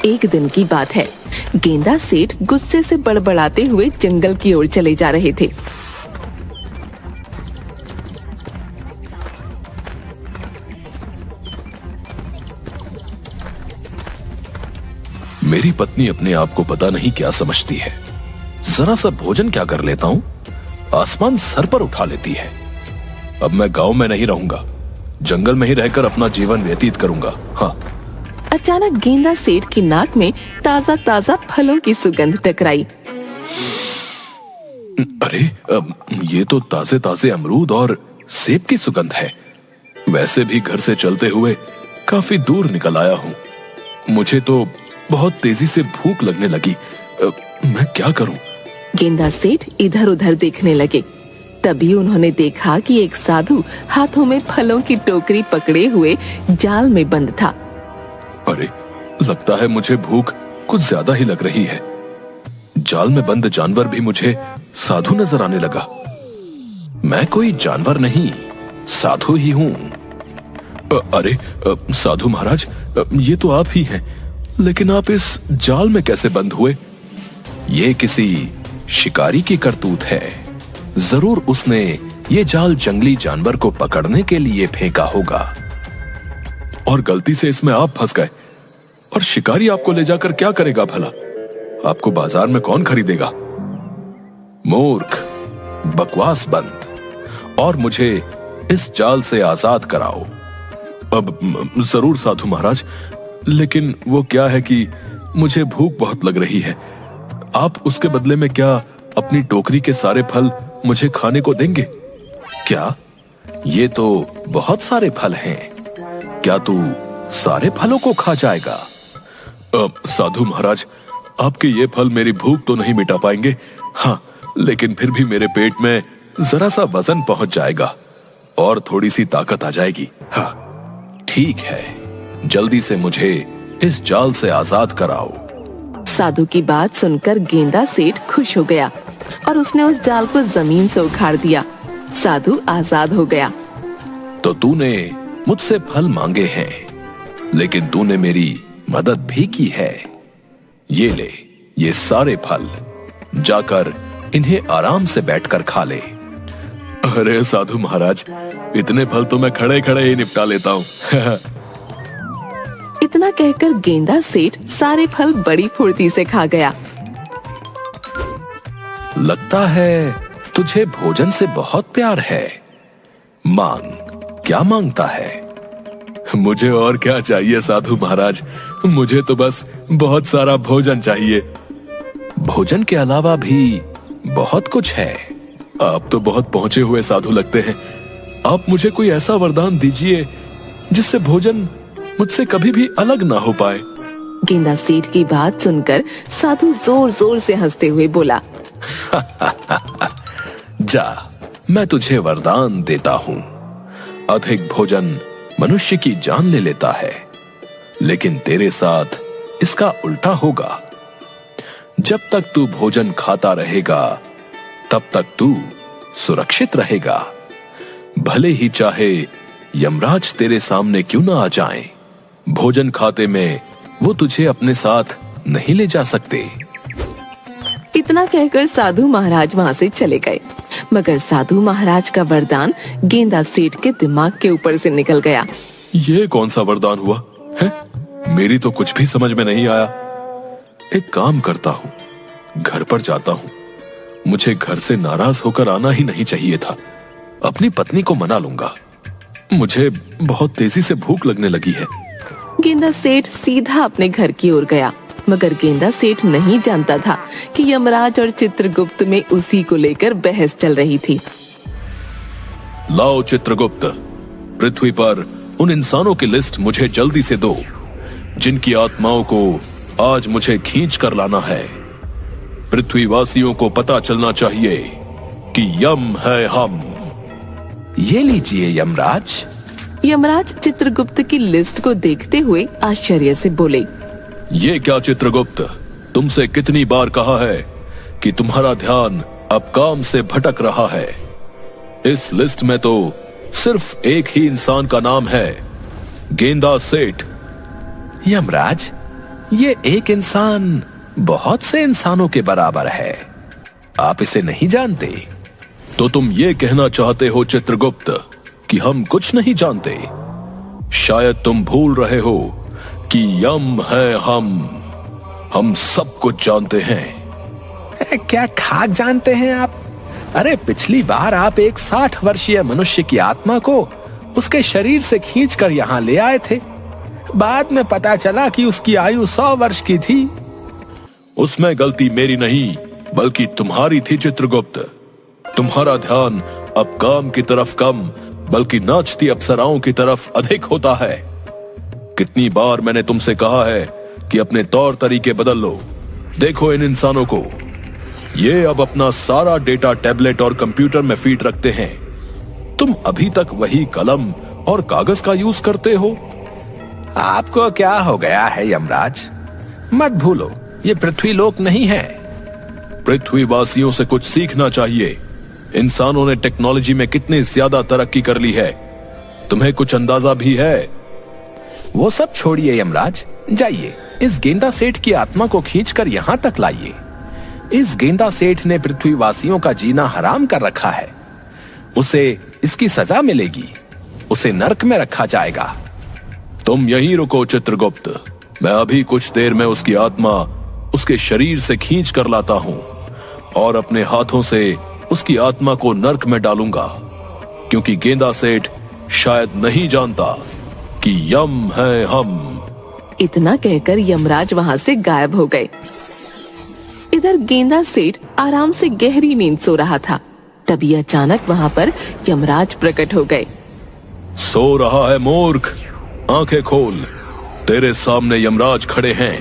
एक दिन की बात है। गेंदा सेठ गुस्से से बड़बड़ाते हुए जंगल की ओर चले जा रहे थे। मेरी पत्नी अपने आप को पता नहीं क्या समझती है। जरा सा भोजन क्या कर लेता हूँ, आसमान सर पर उठा लेती है। अब मैं गांव में नहीं रहूंगा, जंगल में ही रहकर अपना जीवन व्यतीत करूंगा। हाँ। अचानक गेंदा सेठ की नाक में ताजा ताजा फलों की सुगंध टकराई। अरे, ये तो ताजे ताजे अमरूद और सेब की सुगंध है। वैसे भी घर से चलते हुए काफी दूर निकल आया हूँ। मुझे तो बहुत तेजी से भूख लगने लगी। मैं क्या करूं? गेंदा सेठ इधर उधर देखने लगे। तभी उन्होंने देखा कि एक साधु हाथों में फलों की टोकरी पकड़े हुए जाल में बंद था। अरे, लगता है मुझे भूख कुछ ज्यादा ही लग रही है। जाल में बंद जानवर भी मुझे साधु नजर आने लगा। मैं कोई जानवर नहीं, साधु ही हूं। अरे साधु महाराज, ये तो आप ही हैं, लेकिन आप इस जाल में कैसे बंद हुए? ये किसी शिकारी की करतूत है। जरूर उसने ये जाल जंगली जानवर को पकड़ने के लिए फेंका होगा और गलती से इसमें आप फंस गए। और शिकारी आपको ले जाकर क्या करेगा भला? आपको बाजार में कौन खरीदेगा? मूर्ख, बकवास बंद और मुझे इस जाल से आजाद कराओ। अब जरूर साधु महाराज, लेकिन वो क्या है कि मुझे भूख बहुत लग रही है। आप उसके बदले में क्या अपनी टोकरी के सारे फल मुझे खाने को देंगे? क्या? ये तो बहुत सारे फल हैं। क्या तू सारे फलों को खा जाएगा? साधु महाराज, आपके ये फल मेरी भूख तो नहीं मिटा पाएंगे। हाँ, लेकिन फिर भी मेरे पेट में जरा सा वजन पहुंच जाएगा और थोड़ी सी ताकत आ जाएगी। हाँ, ठीक है, जल्दी से मुझे इस जाल से आजाद कराओ। साधु की बात सुनकर गेंदा सेठ खुश हो गया और उसने उस जाल को जमीन से उखाड़ दिया। साधु आजाद हो गया। तो तूने मुझसे फल मांगे हैं, लेकिन तूने मेरी मदद भी की है। ये ले, ये सारे फल, जाकर इन्हें आराम से बैठकर खा ले। अरे साधु महाराज, इतने फल तो मैं खड़े खड़े ही निपटा लेता हूँ। इतना कहकर गेंदा सेठ सारे फल बड़ी फुर्ती से खा गया। लगता है तुझे भोजन से बहुत प्यार है। मांग, क्या मांगता है? मुझे और क्या चाहिए साधु महाराज, मुझे तो बस बहुत सारा भोजन चाहिए। भोजन के अलावा भी बहुत कुछ है। आप तो बहुत पहुंचे हुए साधु लगते हैं। आप मुझे कोई ऐसा वरदान दीजिए जिससे भोजन मुझसे कभी भी अलग ना हो पाए। गेंदा सेठ की बात सुनकर साधु जोर जोर से हंसते हुए बोला, जा, मैं तुझे वरदान देता हूँ। अधिक भोजन मनुष्य की जान ले लेता है, लेकिन तेरे साथ इसका उल्टा होगा। जब तक तू भोजन खाता रहेगा, तब तक तू सुरक्षित रहेगा। भले ही चाहे यमराज तेरे सामने क्यों ना आ जाएं, भोजन खाते में वो तुझे अपने साथ नहीं ले जा सकते। इतना कहकर साधु महाराज वहाँ से चले गए। मगर साधु महाराज का वरदान गेंदा सेठ के दिमाग के ऊपर से निकल गया। ये कौन सा वरदान हुआ है? मेरी तो कुछ भी समझ में नहीं आया। एक काम करता हूँ, घर पर जाता हूँ। मुझे घर से नाराज होकर आना ही नहीं चाहिए था। अपनी पत्नी को मना लूंगा। मुझे बहुत तेजी से भूख लगने लगी है। गेंदा सेठ सीधा अपने घर की ओर गया, मगर गेंदा सेठ नहीं जानता था कि यमराज और चित्रगुप्त में उसी को लेकर बहस चल रही थी। लाओ चित्रगुप्त, पृथ्वी पर उन इंसानों की लिस्ट मुझे जल्दी से दो जिनकी आत्माओं को आज मुझे खींच कर लाना है। पृथ्वीवासियों को पता चलना चाहिए कि यम है हम। ये लीजिए यमराज। यमराज चित्रगुप्त की लिस्ट को देखते हुए आश्चर्य से बोले, ये क्या चित्रगुप्त, तुमसे कितनी बार कहा है कि तुम्हारा ध्यान अब काम से भटक रहा है। इस लिस्ट में तो सिर्फ एक ही इंसान का नाम है, गेंदा सेठ। यमराज, ये एक इंसान बहुत से इंसानों के बराबर है। आप इसे नहीं जानते? तो तुम ये कहना चाहते हो चित्रगुप्त कि हम कुछ नहीं जानते? शायद तुम भूल रहे हो कि यम है हम सब कुछ जानते हैं। क्या खाक जानते हैं आप? अरे पिछली बार आप एक 60 वर्षीय मनुष्य की आत्मा को उसके शरीर से खींचकर यहाँ ले आए थे। बाद में पता चला कि उसकी आयु 100 वर्ष की थी। उसमें गलती मेरी नहीं बल्कि तुम्हारी थी चित्रगुप्त। तुम्हारा ध्यान अब काम की तरफ कम बल्कि नाचती अप्सराओं की तरफ अधिक होता है। कितनी बार मैंने तुमसे कहा है कि अपने तौर तरीके बदल लो। देखो इन इंसानों को, ये अब अपना सारा डेटा टैबलेट और कंप्यूटर में फीड रखते हैं। तुम अभी तक वही कलम और कागज का यूज करते हो। आपको क्या हो गया है यमराज? मत भूलो, ये पृथ्वी लोक नहीं है। पृथ्वीवासियों से कुछ सीखना चाहिए। इंसानों ने टेक्नोलॉजी में कितनी ज्यादा तरक्की कर ली है, तुम्हें कुछ अंदाजा भी है? वो सब छोड़िए यमराज, जाइए इस गेंदा सेठ की आत्मा को खींचकर यहाँ तक लाइए। इस गेंदा सेठ ने पृथ्वीवासियों का जीना हराम कर रखा है। उसे इसकी सजा मिलेगी, उसे नरक में रखा जाएगा। तुम यहीं रुको चित्रगुप्त, मैं अभी कुछ देर में उसकी आत्मा उसके शरीर से खींच कर लाता हूं और अपने हाथों से उसकी आत्मा को नरक में डालूंगा, क्योंकि गेंदा सेठ शायद नहीं जानता कि यम है हम। इतना कहकर यमराज वहां से गायब हो गए। इधर गेंदा सेठ आराम से गहरी नींद सो रहा था। तभी अचानक वहां पर यमराज प्रकट हो गए। सो रहा है मूर्ख, आंखें खोल, तेरे सामने यमराज खड़े हैं।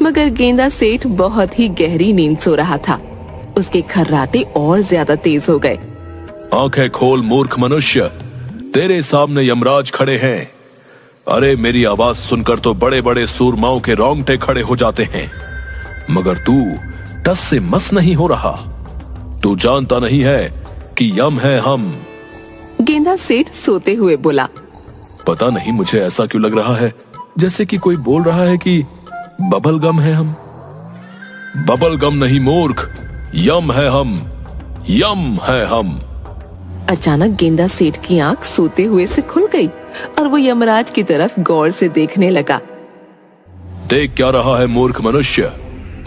मगर गेंदा सेठ बहुत ही गहरी नींद सो रहा था। उसके खर्राटे और ज्यादा तेज हो गए। आंखें खोल मूर्ख मनुष्य, तेरे सामने यमराज खड़े हैं। अरे मेरी आवाज सुनकर तो बड़े बड़े सूरमाओं के रोंगटे खड़े हो जाते हैं, मगर तू टस से मस नहीं हो रहा। तू जानता नहीं है कि यम है हम। गेंदा सेठ सोते हुए बोला। पता नहीं मुझे ऐसा क्यों लग रहा है जैसे कि कोई बोल रहा है कि बबल गम है हम। बबल गम नहीं मूर्ख, यम है हम, यम है हम। अचानक गेंदा सेठ की आंख सोते हुए से खुल गई और वो यमराज की तरफ गौर से देखने लगा। देख क्या रहा है मूर्ख मनुष्य?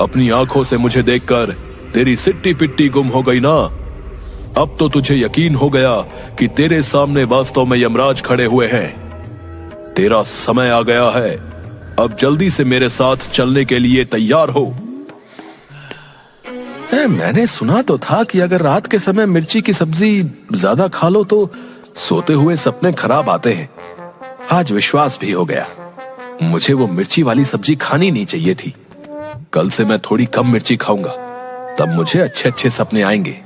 अपनी आंखों से मुझे देखकर तेरी सिट्टी पिट्टी गुम हो गई ना? अब तो तुझे यकीन हो गया कि तेरे सामने वास्तव में यमराज खड़े हुए हैं। तेरा समय आ गया है, अब जल्दी से मेरे साथ चलने के लिए तैयार हो। मैंने सुना तो था कि अगर रात के समय मिर्ची की सब्जी ज्यादा खा लो तो सोते हुए सपने खराब आते हैं। आज विश्वास भी हो गया। मुझे वो मिर्ची वाली सब्जी खानी नहीं चाहिए थी। कल से मैं थोड़ी कम मिर्ची खाऊंगा, तब मुझे अच्छे अच्छे सपने आएंगे।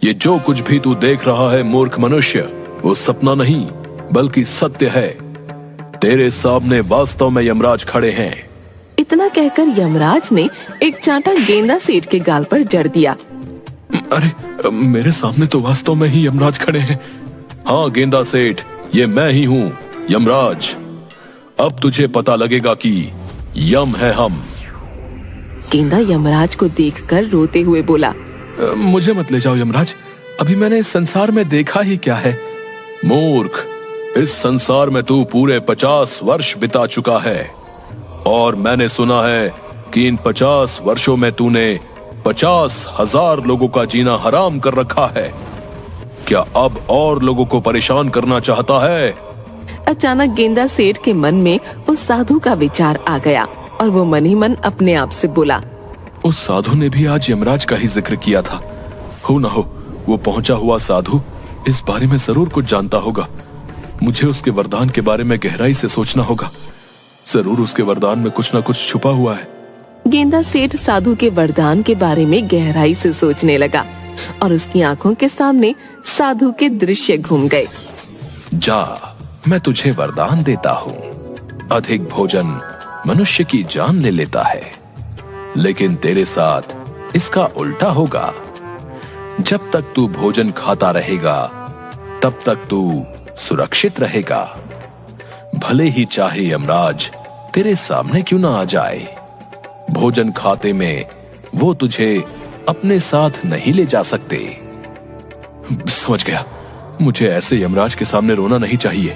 ये जो कुछ भी तू देख रहा है मूर्ख मनुष्य, वो सपना नहीं बल्कि सत्य है। तेरे सामने वास्तव में यमराज खड़े हैं। इतना कहकर यमराज ने एक चांटा गेंदा सेठ के गाल पर जड़ दिया। अरे मेरे सामने तो वास्तव में ही यमराज खड़े हैं। हाँ गेंदा सेठ, ये मैं ही हूँ यमराज। अब तुझे पता लगेगा कि यम है हम। गेंदा यमराज को देखकर रोते हुए बोला। मुझे मत ले जाओ यमराज, अभी मैंने इस संसार में देखा ही क्या है। मूर्ख, इस संसार में तू पूरे 50 वर्ष बिता चुका है और मैंने सुना है कि इन 50 वर्षों में तूने 50,000 लोगों का जीना हराम कर रखा है। क्या अब और लोगों को परेशान करना चाहता है? अचानक गेंदा सेठ के मन में उस साधु का विचार आ गया और वो मन ही मन अपने आप से बोला। उस साधु ने भी आज यमराज का ही जिक्र किया था। हो ना हो वो पहुंचा हुआ साधु इस बारे में जरूर कुछ जानता होगा। मुझे उसके वरदान के बारे में गहराई से सोचना होगा। जरूर उसके वरदान में कुछ ना कुछ छुपा हुआ है। गेंदा सेठ साधु के वरदान के बारे में गहराई से सोचने लगा और उसकी आंखों के सामने साधु के दृश्य घूम गए। जा, मैं तुझे वरदान देता हूँ। अधिक भोजन मनुष्य की जान ले लेता है, लेकिन तेरे साथ इसका उल्टा होगा। जब तक तू भोजन खाता रहेगा तब तक तू सुरक्षित रहेगा। भले ही चाहे यमराज तेरे सामने क्यों ना आ जाए? भोजन खाते में वो तुझे अपने साथ नहीं ले जा सकते। समझ गया, मुझे ऐसे यमराज के सामने रोना नहीं चाहिए,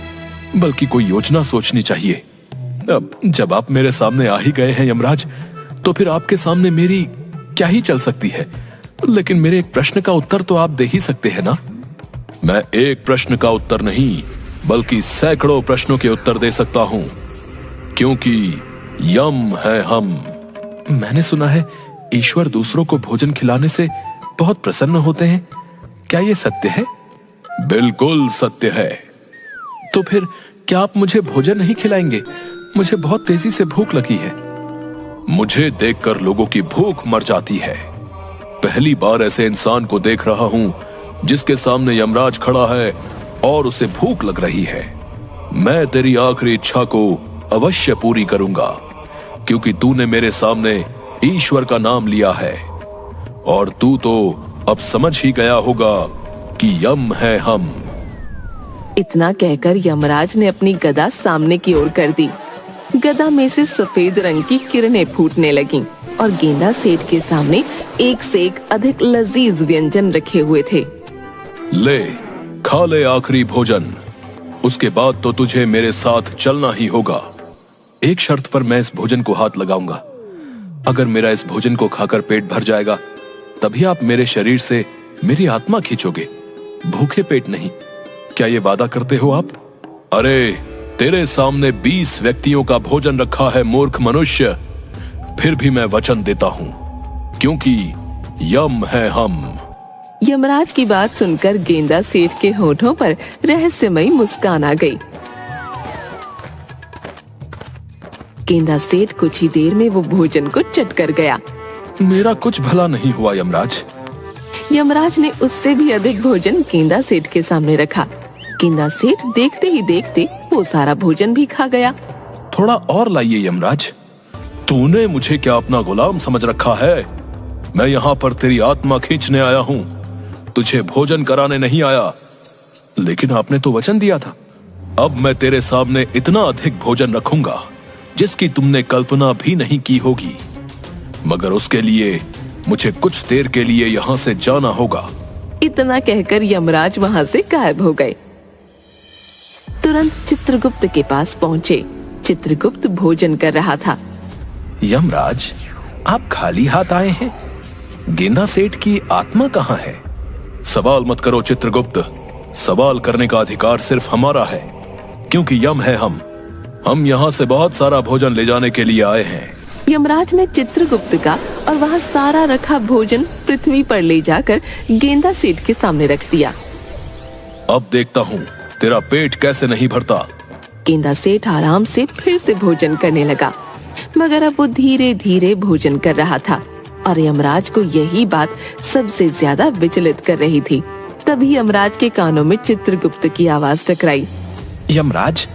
बल्कि कोई योजना सोचनी चाहिए। अब जब आप मेरे सामने आ ही गए हैं यमराज, तो फिर आपके सामने मेरी क्या ही चल सकती है। लेकिन मेरे एक प्रश्न का उत्तर तो आप दे ही सकते हैं ना? मैं एक प्रश्न का उत्तर नहीं, बल्कि सैकड़ों प्रश्नों के उत्तर दे सकता हूं, क्योंकि यम है हम। मैंने सुना है ईश्वर दूसरों को भोजन खिलाने से बहुत प्रसन्न होते हैं। क्या ये सत्य है? बिल्कुल सत्य है। तो फिर क्या आप मुझे भोजन नहीं खिलाएंगे? मुझे बहुत तेजी से भूख लगी है। मुझे देखकर लोगों की भूख मर जाती है। पहली बार ऐसे इंसान को देख रहा हूं जिसके सामने यमराज खड़ा है और उसे भूख लग रही है। मैं तेरी आखिरी इच्छा को अवश्य पूरी करूंगा, क्योंकि तूने मेरे सामने ईश्वर का नाम लिया है, और तू तो अब समझ ही गया होगा कि यम है हम। इतना कहकर यमराज ने अपनी गदा सामने की ओर कर दी। गदा में से सफेद रंग की किरणें फूटने लगीं और गेंदा सेठ के सामने एक से एक अधिक लजीज व्यंजन रखे हुए थे। ले, खा ले आखिरी भोजन, उसके बाद तो तुझे मेरे साथ चलना ही होगा। एक शर्त पर मैं इस भोजन को हाथ लगाऊंगा। अगर मेरा इस भोजन को खाकर पेट भर जाएगा, तभी आप मेरे शरीर से मेरी आत्मा खींचोगे, भूखे पेट नहीं। क्या ये वादा करते हो आप? अरे, तेरे सामने 20 व्यक्तियों का भोजन रखा है मूर्ख मनुष्य। फिर भी मैं वचन देता हूं, क्योंकि यम है हम। यमराज की बात सुनकर गेंदा सेठ के होठों पर रहस्यमयी मुस्कान आ गई। गेंदा सेठ कुछ ही देर में वो भोजन को चट कर गया। मेरा कुछ भला नहीं हुआ यमराज। यमराज ने उससे भी अधिक भोजन गेंदा सेठ के सामने रखा। गेंदा सेठ देखते ही देखते वो सारा भोजन भी खा गया। थोड़ा और लाइए यमराज। तूने मुझे क्या अपना गुलाम समझ रखा है? मैं यहाँ पर तेरी आत्मा खींचने आया हूँ, तुझे भोजन कराने नहीं आया। लेकिन आपने तो वचन दिया था। अब मैं तेरे सामने इतना अधिक भोजन रखूंगा जिसकी तुमने कल्पना भी नहीं की होगी, मगर उसके लिए मुझे कुछ देर के लिए यहाँ से जाना होगा। इतना कहकर यमराज वहाँ से गायब हो गए। तुरंत चित्रगुप्त के पास पहुँचे। चित्रगुप्त भोजन कर रहा था। यमराज, आप खाली हाथ आए हैं? गेंदा सेठ की आत्मा कहाँ है? सवाल मत करो चित्रगुप्त। सवाल करने का अधिकार सिर्फ हमारा है, क्योंकि यम है हम यहाँ से बहुत सारा भोजन ले जाने के लिए आए हैं। यमराज ने चित्रगुप्त का और वहाँ सारा रखा भोजन पृथ्वी पर ले जाकर गेंदा सेठ के सामने रख दिया। अब देखता हूँ तेरा पेट कैसे नहीं भरता। गेंदा सेठ आराम से फिर से भोजन करने लगा, मगर अब वो धीरे धीरे भोजन कर रहा था और यमराज को यही बात सबसे ज्यादा विचलित कर रही थी। तभी यमराज के कानों में चित्रगुप्त की आवाज टकराई। यमराज,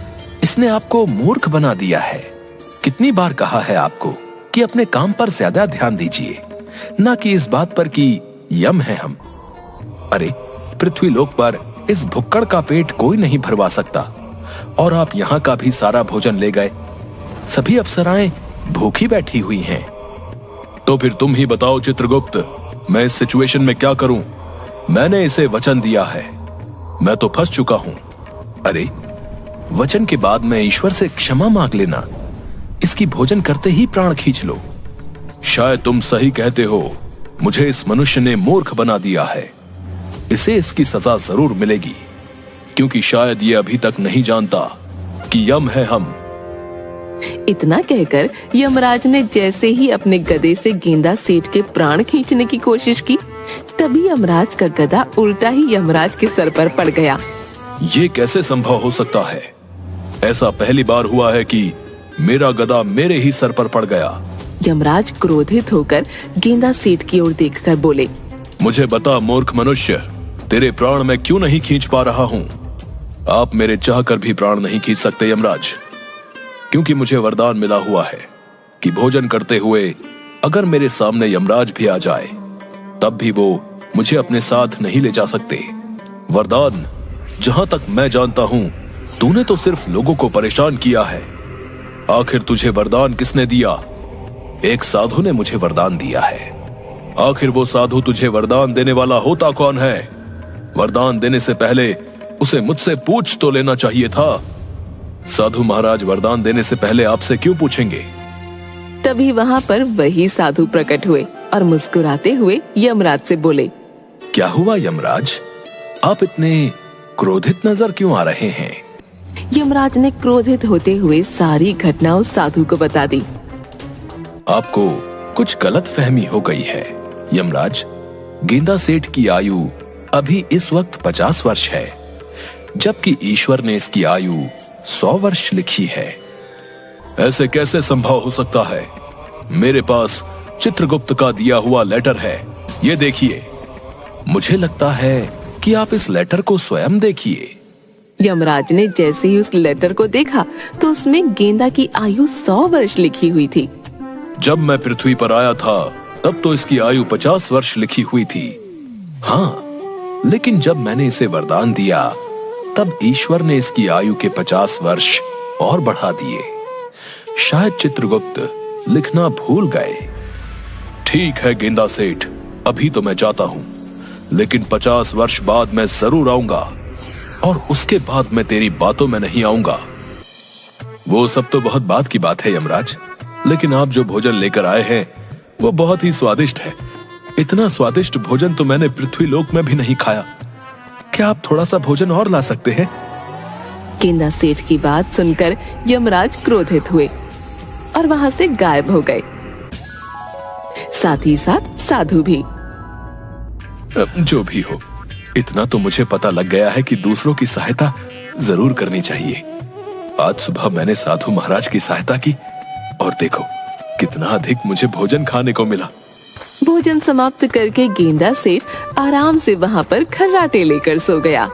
इसने आपको मूर्ख बना दिया है। कितनी बार कहा है आपको कि अपने काम पर ज्यादा ध्यान दीजिए, ना कि इस बात पर कि यम है हम। अरे, पृथ्वी लोक पर इस भुक्कड़ का पेट कोई नहीं भरवा सकता, और आप यहाँ का भी सारा भोजन ले गए। सभी अप्सराएं भूखी बैठी हुई हैं। तो फिर तुम ही बताओ चित्रगुप्त, मैं इस सिचुएशन में क्या करूं? मैंने इसे वचन दिया है, मैं तो फंस चुका हूं। अरे, वचन के बाद में ईश्वर से क्षमा मांग लेना। इसकी भोजन करते ही प्राण खींच लो। शायद तुम सही कहते हो, मुझे इस मनुष्य ने मूर्ख बना दिया है। इसे इसकी सजा जरूर मिलेगी, क्योंकि शायद ये अभी तक नहीं जानता कि यम है हम। इतना कहकर यमराज ने जैसे ही अपने गदे से गेंदा सेठ के प्राण खींचने की कोशिश की, तभी यमराज का गदा उल्टा ही यमराज के सर पर पड़ गया। ये कैसे संभव हो सकता है? ऐसा पहली बार हुआ है कि मेरा गदा मेरे ही सर पर पड़ गया। यमराज क्रोधित होकर गेंदा सेठ की ओर देखकर बोले, मुझे बता मूर्ख मनुष्य, तेरे प्राण मैं क्यों नहीं खींच पा रहा हूँ? आप मेरे चाहकर भी प्राण नहीं खींच सकते यमराज, क्योंकि मुझे वरदान मिला हुआ है कि भोजन करते हुए अगर मेरे सामने यमराज भी आ जाए, तब भी वो मुझे अपने साथ नहीं ले जा सकते। वरदान, जहां तक मैं जानता हूं, तूने तो सिर्फ लोगों को परेशान किया है। आखिर तुझे वरदान किसने दिया? एक साधु ने मुझे वरदान दिया है। आखिर वो साधु तुझे वरदान देने वाला होता कौन है? वरदान देने से पहले उसे मुझसे पूछ तो लेना चाहिए था। साधु महाराज वरदान देने से पहले आपसे क्यों पूछेंगे? तभी वहाँ पर वही साधु प्रकट हुए और मुस्कुराते हुए यमराज से बोले, क्या हुआ यमराज? आप इतने क्रोधित नजर क्यों आ रहे हैं? यमराज ने क्रोधित होते हुए सारी घटना उस साधु को बता दी। आपको कुछ गलत फहमी हो गई है यमराज। गेंदा सेठ की आयु अभी इस वक्त 50 वर्ष है, जबकि ईश्वर ने इसकी आयु 100 वर्ष लिखी है। ऐसे कैसे संभव हो सकता है? मेरे पास चित्रगुप्त का दिया हुआ लेटर है, ये देखिए। मुझे लगता है कि आप इस लेटर को स्वयं देखिए। यमराज ने जैसे ही उस लेटर को देखा तो उसमें गेंदा की आयु 100 वर्ष लिखी हुई थी। जब मैं पृथ्वी पर आया था तब तो इसकी आयु 50 वर्ष लिखी हुई थी। हाँ, लेकिन जब मैंने इसे वरदान दिया तब ईश्वर ने इसकी आयु के 50 वर्ष और बढ़ा दिए। शायद चित्रगुप्त लिखना भूल गए। ठीक है गेंदा सेठ, अभी तो मैं जाता हूँ, लेकिन 50 वर्ष बाद मैं जरूर आऊंगा, और उसके बाद मैं तेरी बातों में नहीं आऊंगा। वो सब तो बहुत बात की बात है यमराज, लेकिन आप जो भोजन लेकर आए हैं वो बहुत ही स्वादिष्ट है। इतना स्वादिष्ट भोजन तो मैंने पृथ्वी लोक में भी नहीं खाया। क्या आप थोड़ा सा भोजन और ला सकते हैं? गेंदा सेठ की बात सुनकर यमराज क्रोधित हुए और वहां से गायब हो गए, साथ ही साथ साधु भी। जो भी हो, इतना तो मुझे पता लग गया है कि दूसरों की सहायता जरूर करनी चाहिए। आज सुबह मैंने साधु महाराज की सहायता की और देखो कितना अधिक मुझे भोजन खाने को मिला। भोजन समाप्त करके गेंदा सेठ आराम से वहां पर खर्राटे लेकर सो गया।